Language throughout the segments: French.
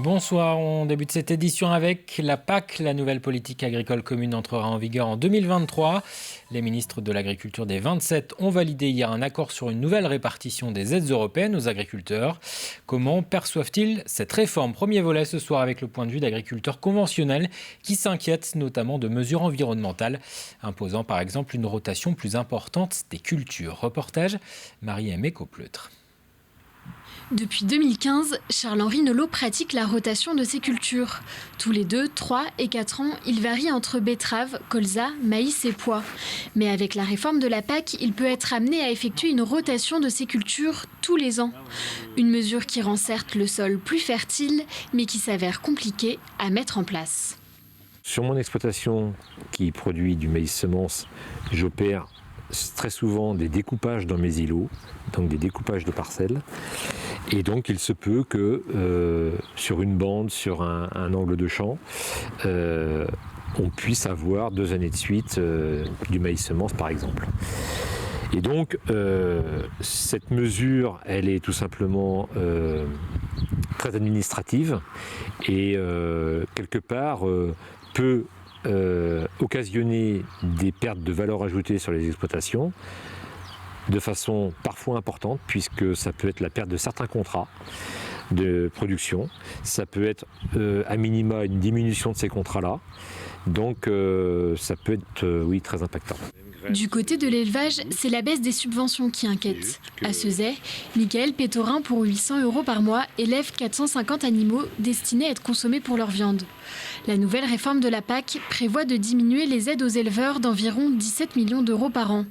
Bonsoir, on débute cette édition avec la PAC. La nouvelle politique agricole commune entrera en vigueur en 2023. Les ministres de l'Agriculture des 27 ont validé hier un accord sur une nouvelle répartition des aides européennes aux agriculteurs. Comment perçoivent-ils cette réforme ? Premier volet ce soir avec le point de vue d'agriculteurs conventionnels qui s'inquiètent notamment de mesures environnementales, imposant par exemple une rotation plus importante des cultures. Reportage Marie-Aimée Caupleutre. Depuis 2015, Charles-Henri Nolot pratique la rotation de ses cultures. Tous les 2, 3 et 4 ans, il varie entre betteraves, colza, maïs et pois. Mais avec la réforme de la PAC, il peut être amené à effectuer une rotation de ses cultures tous les ans. Une mesure qui rend certes le sol plus fertile, mais qui s'avère compliquée à mettre en place. Sur mon exploitation qui produit du maïs semence, j'opère très souvent des découpages dans mes îlots, donc des découpages de parcelles. Et donc il se peut que sur une bande, sur un angle de champ, on puisse avoir 2 années de suite du maïs semence par exemple. Et donc cette mesure, elle est tout simplement très administrative et quelque part peut occasionner des pertes de valeur ajoutée sur les exploitations de façon parfois importante, puisque ça peut être la perte de certains contrats de production, ça peut être à minima une diminution de ces contrats-là, donc ça peut être très impactant. Du côté de l'élevage, c'est la baisse des subventions qui inquiète. À Ceuzay, Michael Pétorin, pour 800 € par mois, élève 450 animaux destinés à être consommés pour leur viande. La nouvelle réforme de la PAC prévoit de diminuer les aides aux éleveurs d'environ 17 millions d'euros par an.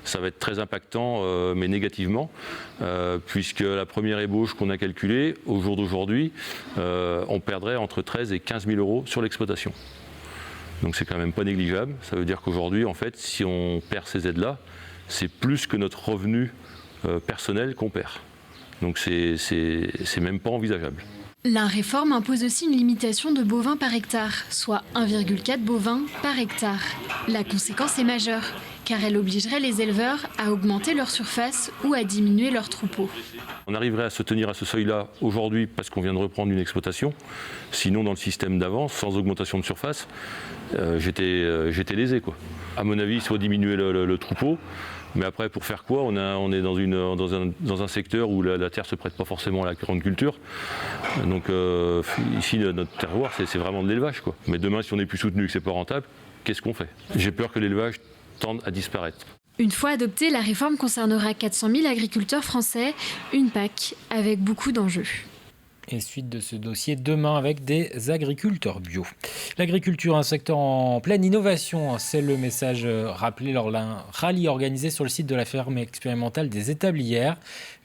Ça va être très impactant, mais négativement, puisque la première ébauche qu'on a calculée, au jour d'aujourd'hui, on perdrait entre 13 et 15 000 € sur l'exploitation. Donc c'est quand même pas négligeable. Ça veut dire qu'aujourd'hui, en fait, si on perd ces aides-là, c'est plus que notre revenu personnel qu'on perd. Donc c'est même pas envisageable. La réforme impose aussi une limitation de bovins par hectare, soit 1,4 bovins par hectare. La conséquence est majeure, car elle obligerait les éleveurs à augmenter leur surface ou à diminuer leurs troupeaux. On arriverait à se tenir à ce seuil-là aujourd'hui parce qu'on vient de reprendre une exploitation. Sinon, dans le système d'avant, sans augmentation de surface, j'étais lésé, quoi. À mon avis, il faut diminuer le troupeau. Mais après, pour faire quoi ? On est dans un secteur où la terre ne se prête pas forcément à la grande culture. Donc ici, notre terroir, c'est vraiment de l'élevage, quoi. Mais demain, si on n'est plus soutenu et que ce n'est pas rentable, qu'est-ce qu'on fait ? J'ai peur que l'élevage tende à disparaître. Une fois adoptée, la réforme concernera 400 000 agriculteurs français, une PAC avec beaucoup d'enjeux. Et suite de ce dossier demain avec des agriculteurs bio. L'agriculture, un secteur en pleine innovation, c'est le message rappelé lors d'un rallye organisé sur le site de la ferme expérimentale des Étables hier.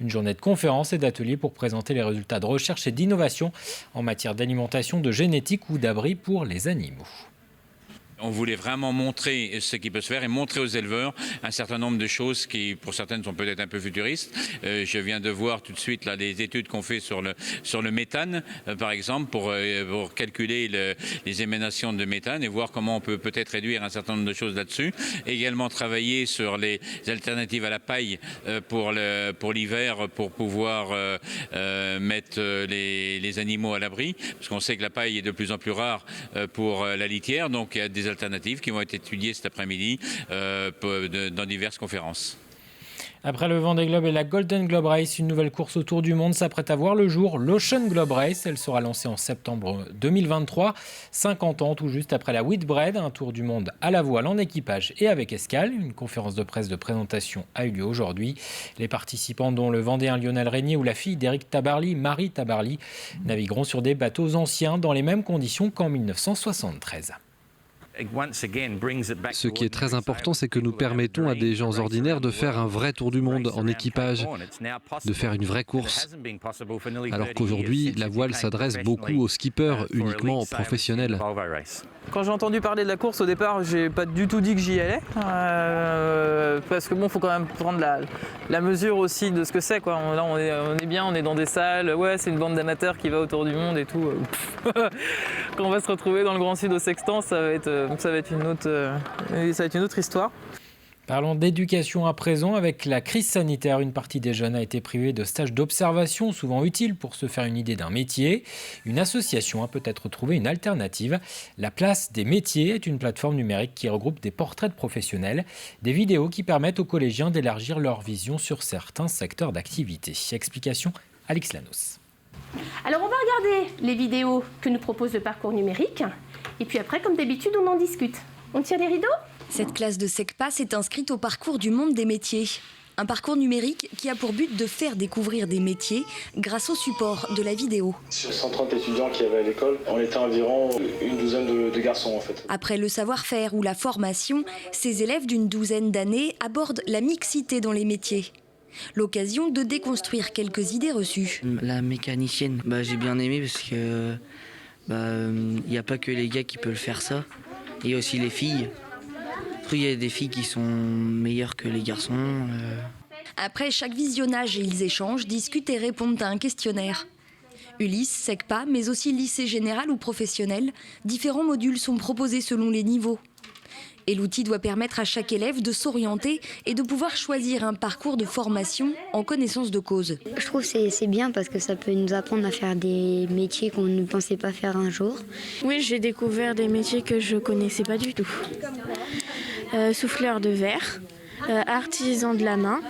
Une journée de conférences et d'ateliers pour présenter les résultats de recherche et d'innovation en matière d'alimentation, de génétique ou d'abri pour les animaux. On voulait vraiment montrer ce qui peut se faire et montrer aux éleveurs un certain nombre de choses qui, pour certaines, sont peut-être un peu futuristes. Je viens de voir tout de suite là, des études qu'on fait sur le méthane, par exemple, pour calculer les émanations de méthane et voir comment on peut peut-être réduire un certain nombre de choses là-dessus. Également travailler sur les alternatives à la paille pour l'hiver, pour pouvoir mettre les animaux à l'abri, parce qu'on sait que la paille est de plus en plus rare pour la litière, donc il y a des alternatives qui vont être étudiées cet après-midi dans diverses conférences. Après le Vendée Globe et la Golden Globe Race, une nouvelle course autour du monde s'apprête à voir le jour, l'Ocean Globe Race. Elle sera lancée en septembre 2023, 50 ans tout juste après la Whitbread, un tour du monde à la voile en équipage et avec escale. Une conférence de presse de présentation a eu lieu aujourd'hui. Les participants, dont le Vendéen Lionel Régnier ou la fille d'Éric Tabarly, Marie Tabarly, navigueront sur des bateaux anciens dans les mêmes conditions qu'en 1973. Ce qui est très important, c'est que nous permettons à des gens ordinaires de faire un vrai tour du monde en équipage, de faire une vraie course. Alors qu'aujourd'hui, la voile s'adresse beaucoup aux skippers, uniquement professionnels. Quand j'ai entendu parler de la course au départ, j'ai pas du tout dit que j'y allais, parce que bon, faut quand même prendre la mesure aussi de ce que c'est, quoi. Là, on est bien, on est dans des salles, ouais, c'est une bande d'amateurs qui va autour du monde et tout. Quand on va se retrouver dans le Grand Sud au Sextant, ça va être une autre histoire. Parlons d'éducation à présent. Avec la crise sanitaire, une partie des jeunes a été privée de stages d'observation, souvent utiles pour se faire une idée d'un métier. Une association a peut-être trouvé une alternative. La Place des métiers est une plateforme numérique qui regroupe des portraits de professionnels, des vidéos qui permettent aux collégiens d'élargir leur vision sur certains secteurs d'activité. Explication, Alix Lanos. Alors on va regarder les vidéos que nous propose le parcours numérique et puis après, comme d'habitude, on en discute. On tire les rideaux ? Cette classe de SECPA s'est inscrite au parcours du monde des métiers. Un parcours numérique qui a pour but de faire découvrir des métiers grâce au support de la vidéo. Sur 130 étudiants qu'il y avait à l'école, on était environ une douzaine de garçons en fait. Après le savoir-faire ou la formation, ces élèves d'une douzaine d'années abordent la mixité dans les métiers. L'occasion de déconstruire quelques idées reçues. La mécanicienne, j'ai bien aimé parce que y a pas que les gars qui peuvent faire ça, il y a aussi les filles. Après, il y a des filles qui sont meilleures que les garçons. Après chaque visionnage, ils échangent, discutent et répondent à un questionnaire. Ulysse, SECPA, mais aussi lycée général ou professionnel, différents modules sont proposés selon les niveaux. Et l'outil doit permettre à chaque élève de s'orienter et de pouvoir choisir un parcours de formation en connaissance de cause. Je trouve que c'est bien parce que ça peut nous apprendre à faire des métiers qu'on ne pensait pas faire un jour. Oui, j'ai découvert des métiers que je ne connaissais pas du tout. Souffleur de verre, artisan de la main,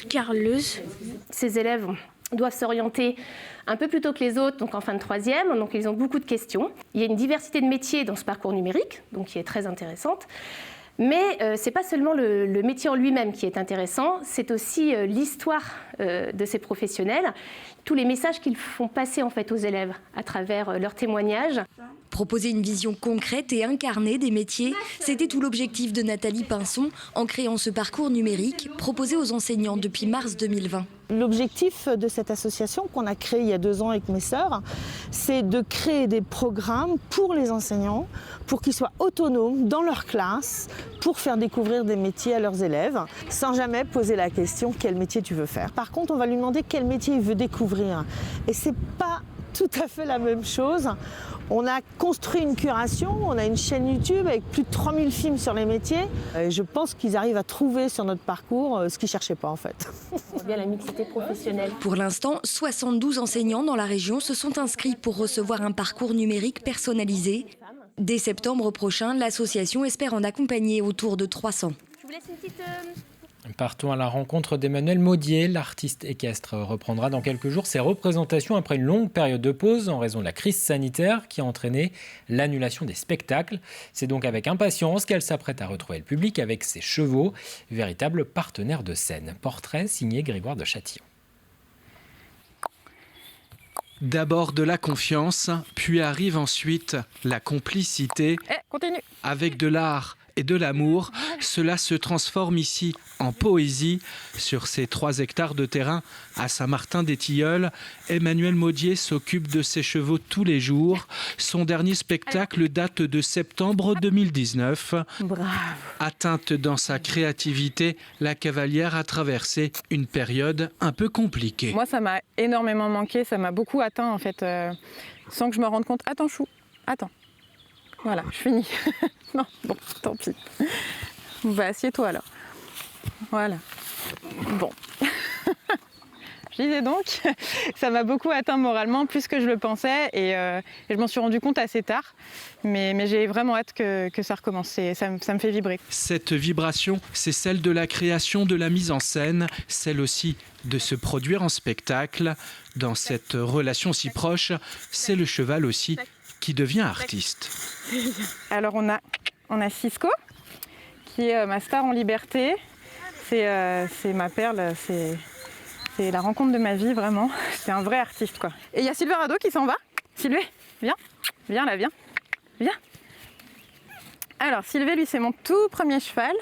carreleuse. Ces élèves doivent s'orienter un peu plus tôt que les autres, donc en fin de troisième, donc ils ont beaucoup de questions. Il y a une diversité de métiers dans ce parcours numérique, donc qui est très intéressante. Mais ce n'est pas seulement le métier en lui-même qui est intéressant, c'est aussi l'histoire de ces professionnels, tous les messages qu'ils font passer en fait aux élèves à travers leurs témoignages. Proposer une vision concrète et incarnée des métiers, c'était tout l'objectif de Nathalie Pinson en créant ce parcours numérique proposé aux enseignants depuis mars 2020. L'objectif de cette association qu'on a créée il y a 2 ans avec mes sœurs, c'est de créer des programmes pour les enseignants, pour qu'ils soient autonomes dans leur classe, pour faire découvrir des métiers à leurs élèves, sans jamais poser la question quel métier tu veux faire. Par contre, on va lui demander quel métier il veut découvrir. Et c'est pas tout à fait la même chose. On a construit une curation, on a une chaîne YouTube avec plus de 3000 films sur les métiers. Et je pense qu'ils arrivent à trouver sur notre parcours ce qu'ils ne cherchaient pas en fait. On bien la mixité professionnelle. Pour l'instant, 72 enseignants dans la région se sont inscrits pour recevoir un parcours numérique personnalisé. Dès septembre prochain, l'association espère en accompagner autour de 300. Je vous laisse une petite... Partons à la rencontre d'Emmanuel Maudier. L'artiste équestre reprendra dans quelques jours ses représentations après une longue période de pause en raison de la crise sanitaire qui a entraîné l'annulation des spectacles. C'est donc avec impatience qu'elle s'apprête à retrouver le public avec ses chevaux, véritable partenaire de scène. Portrait signé Grégoire de Châtillon. D'abord de la confiance, puis arrive ensuite la complicité. Continue. Avec de l'art et de l'amour, cela se transforme ici en poésie. Sur ces 3 hectares de terrain à Saint-Martin-des-Tilleuls, Emmanuel Maudier s'occupe de ses chevaux tous les jours. Son dernier spectacle date de septembre 2019. Bravo. Atteinte dans sa créativité, la cavalière a traversé une période un peu compliquée. Moi, ça m'a énormément manqué, ça m'a beaucoup atteint en fait, sans que je me rende compte. Attends chou, attends. Voilà, je finis. Non, bon, tant pis. Assieds-toi alors. Voilà. Bon. Je disais donc, ça m'a beaucoup atteint moralement, plus que je le pensais, et je m'en suis rendu compte assez tard. Mais j'ai vraiment hâte que ça recommence, ça me fait vibrer. Cette vibration, c'est celle de la création, de la mise en scène, celle aussi de se produire en spectacle. Dans cette relation si proche, c'est le cheval aussi qui devient artiste. Alors on a Cisco, qui est ma star en liberté. C'est ma perle, c'est la rencontre de ma vie vraiment. C'est un vrai artiste quoi. Et il y a Silverado qui s'en va. Sylvé, viens, viens là, viens, viens. Alors Sylvé, lui, c'est mon tout premier cheval.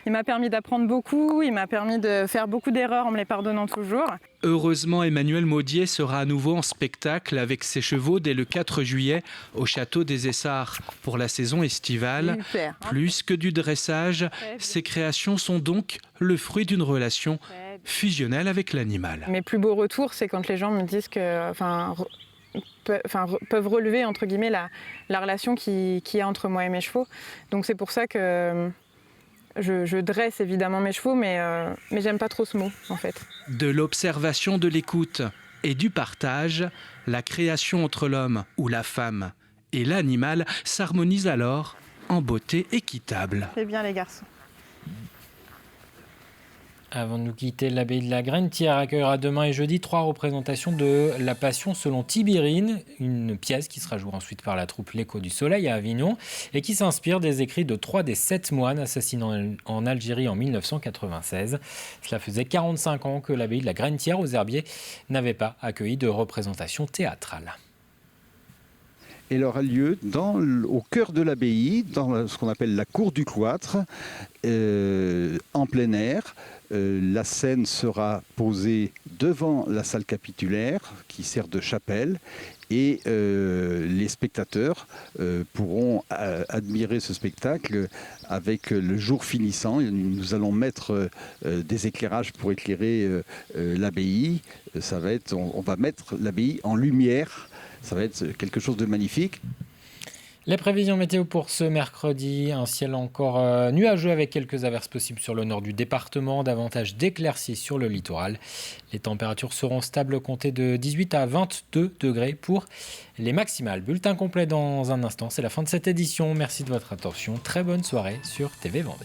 Il m'a permis d'apprendre beaucoup, il m'a permis de faire beaucoup d'erreurs en me les pardonnant toujours. Heureusement, Emmanuel Maudier sera à nouveau en spectacle avec ses chevaux dès le 4 juillet au château des Essarts pour la saison estivale. Super. Plus que du dressage, ses créations sont donc le fruit d'une relation fusionnelle avec l'animal. Mes plus beaux retours, c'est quand les gens me disent que, peuvent relever entre guillemets la relation qu'il y a entre moi et mes chevaux. Donc c'est pour ça que Je dresse évidemment mes chevaux, mais j'aime pas trop ce mot, en fait. De l'observation, de l'écoute et du partage, la création entre l'homme ou la femme et l'animal s'harmonise alors en beauté équitable. C'est bien les garçons. Avant de nous quitter, l'abbaye de la Grennetière accueillera demain et jeudi 3 représentations de La Passion selon Tibérine, une pièce qui sera jouée ensuite par la troupe L'Écho du Soleil à Avignon et qui s'inspire des écrits de 3 des 7 moines assassinés en Algérie en 1996. Cela faisait 45 ans que l'abbaye de la Grennetière aux Herbiers n'avait pas accueilli de représentation théâtrale. Elle aura lieu au cœur de l'abbaye, dans ce qu'on appelle la cour du cloître, en plein air. La scène sera posée devant la salle capitulaire qui sert de chapelle et les spectateurs pourront admirer ce spectacle avec le jour finissant. Nous allons mettre des éclairages pour éclairer l'abbaye. On va mettre l'abbaye en lumière. Ça va être quelque chose de magnifique. Les prévisions météo pour ce mercredi, un ciel encore nuageux avec quelques averses possibles sur le nord du département, davantage d'éclaircies sur le littoral. Les températures seront stables, comptées de 18 à 22 degrés pour les maximales. Bulletin complet dans un instant, c'est la fin de cette édition. Merci de votre attention, très bonne soirée sur TV Vendée.